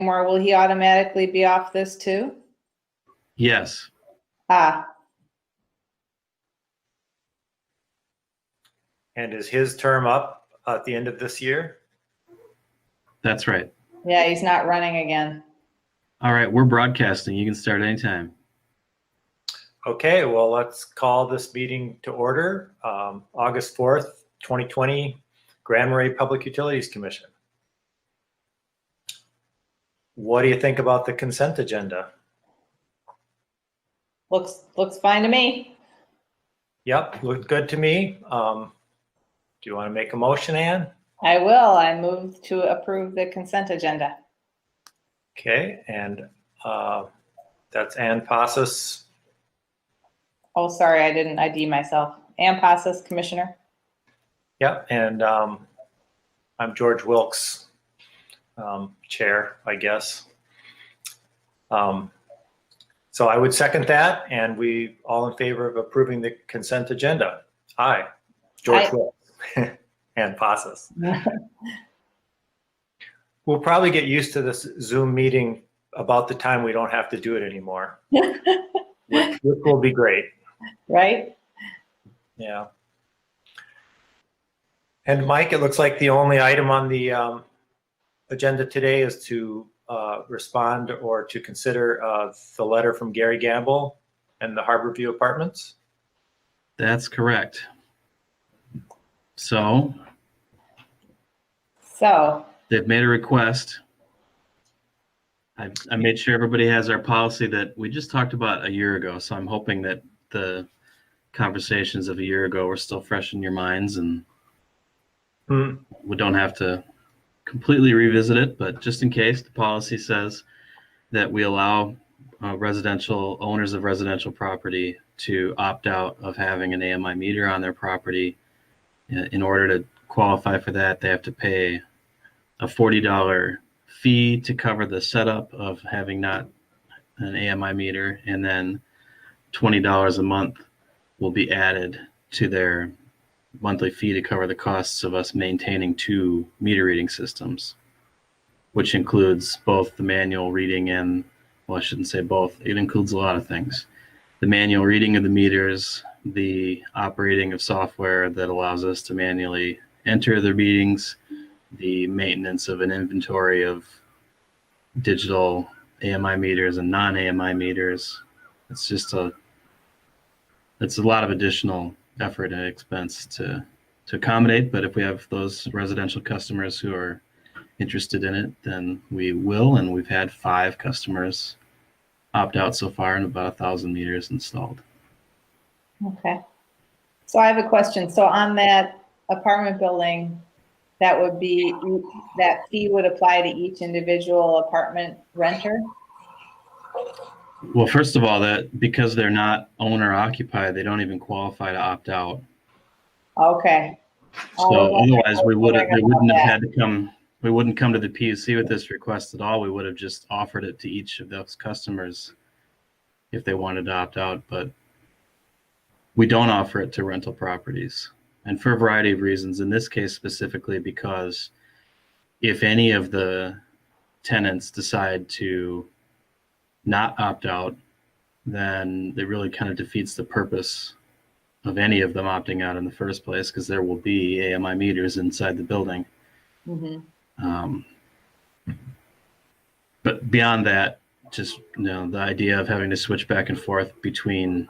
more, will he automatically be off this too? Yes. Ah, And is his term up at the end of this year? That's right. yeah, he's not running again. All right, we're broadcasting. You can start anytime. Okay, well, let's call this meeting to order. August 4th, 2020, Grand Marais Public Utilities Commission. What do you think about the consent agenda? Looks fine to me. Yep, looked good to me. Do you want to make a motion, Ann? I will. I move to approve the consent agenda. Okay, and that's Ann Passos. Oh, sorry, I didn't ID myself. Ann Passos, Commissioner. Yep, and I'm George Wilkes, Chair, I guess. So I would second that, and we all in favor of approving the consent agenda. Aye, George Aye. Wilkes and Passos. We'll probably get used to this Zoom meeting about the time we don't have to do it anymore, which will be great. Right? Yeah. And Mike, it looks like the only item on the agenda today is to respond or to consider the letter from Gary Gamble and the Harborview Apartments. That's correct. So they've made a request. I made sure everybody has our policy that we just talked about a year ago. So I'm hoping that the conversations of a year ago are still fresh in your minds, and we don't have to completely revisit it. But just in case, the policy says that we allow residential owners of residential property to opt out of having an AMI meter on their property. In order to qualify for that, they have to pay a $40 fee to cover the setup of having not an AMI meter, and then $20 a month will be added to their monthly fee to cover the costs of us maintaining 2 meter reading systems, which includes both the manual reading and, well, I shouldn't say both, it includes a lot of things. The manual reading of the meters, the operating of software that allows us to manually enter the readings, the maintenance of an inventory of digital AMI meters and non-AMI meters. It's a lot of additional effort and expense to accommodate, but if we have those residential customers who are interested in it, then we will, and we've had 5 customers opt out so far and about 1,000 meters installed. Okay. So I have a question. So on that apartment building, that fee would apply to each individual apartment renter? Well, first of all, that because they're not owner occupied, they don't even qualify to opt out. Okay. So otherwise we wouldn't have come to the PUC with this request at all. We would have just offered it to each of those customers if they wanted to opt out, but we don't offer it to rental properties. And for a variety of reasons, in this case specifically, because if any of the tenants decide to not opt out, then it really kind of defeats the purpose of any of them opting out in the first place, because there will be AMI meters inside the building. But beyond that, just the idea of having to switch back and forth between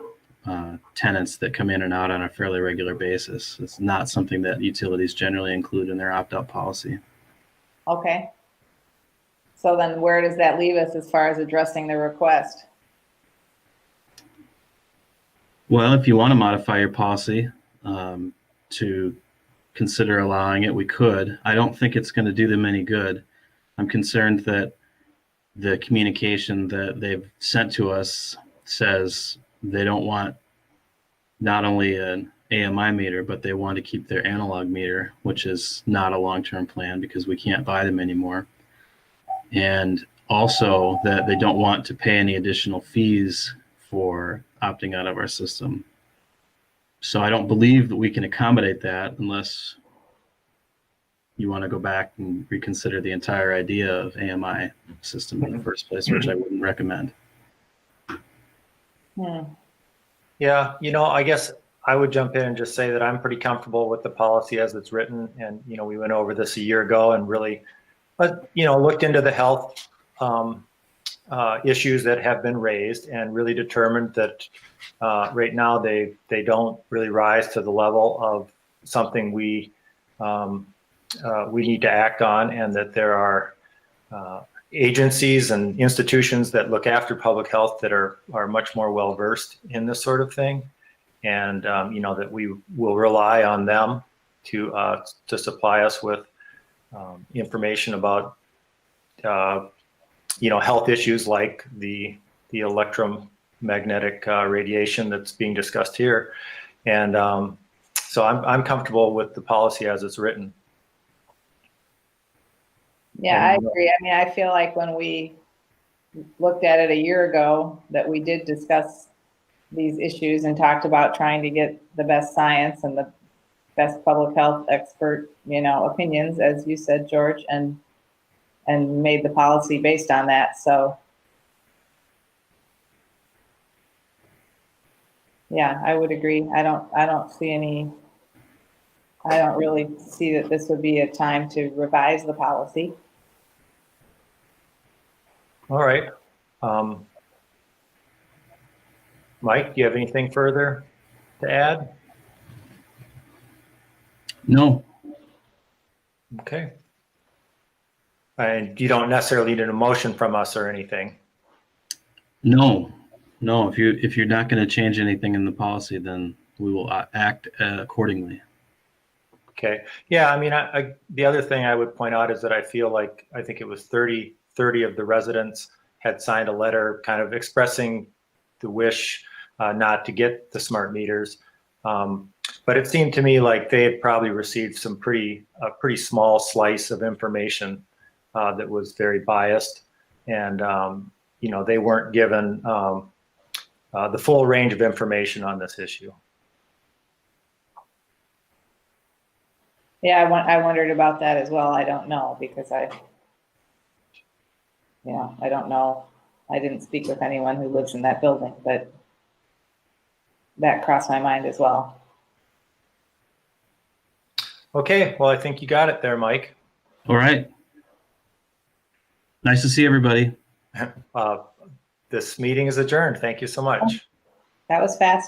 tenants that come in and out on a fairly regular basis, it's not something that utilities generally include in their opt-out policy. Okay. So then where does that leave us as far as addressing the request? Well, if you want to modify your policy to consider allowing it, we could. I don't think it's going to do them any good. I'm concerned that the communication that they've sent to us says they don't want not only an AMI meter, but they want to keep their analog meter, which is not a long-term plan because we can't buy them anymore. And also that they don't want to pay any additional fees for opting out of our system. So I don't believe that we can accommodate that unless you want to go back and reconsider the entire idea of AMI system in the first place, which I wouldn't recommend. Yeah, I guess I would jump in and just say that I'm pretty comfortable with the policy as it's written. And, we went over this a year ago and really, looked into the health issues that have been raised and really determined that right now they don't really rise to the level of something we need to act on, and that there are agencies and institutions that look after public health that are much more well versed in this sort of thing, and that we will rely on them to supply us with information about health issues like the electromagnetic radiation that's being discussed here, and so I'm comfortable with the policy as it's written. Yeah, I agree. I mean, I feel like when we looked at it a year ago, that we did discuss these issues and talked about trying to get the best science and the best public health expert, opinions, as you said, George, and made the policy based on that. So, yeah, I would agree. I don't really see that this would be a time to revise the policy. All right. Mike, do you have anything further to add? No. Okay. And you don't necessarily need an emotion from us or anything. No. If you're not going to change anything in the policy, then we will act accordingly. Okay. Yeah. I mean, the other thing I would point out is that I think it was 30 of the residents had signed a letter kind of expressing the wish not to get the smart meters. But it seemed to me like they had probably received a pretty small slice of information that was very biased, and they weren't given the full range of information on this issue. Yeah, I wondered about that as well. I don't know, because I don't know. I didn't speak with anyone who lives in that building, but that crossed my mind as well. Okay, well, I think you got it there, Mike. All right. Nice to see everybody. This meeting is adjourned. Thank you so much. That was fast.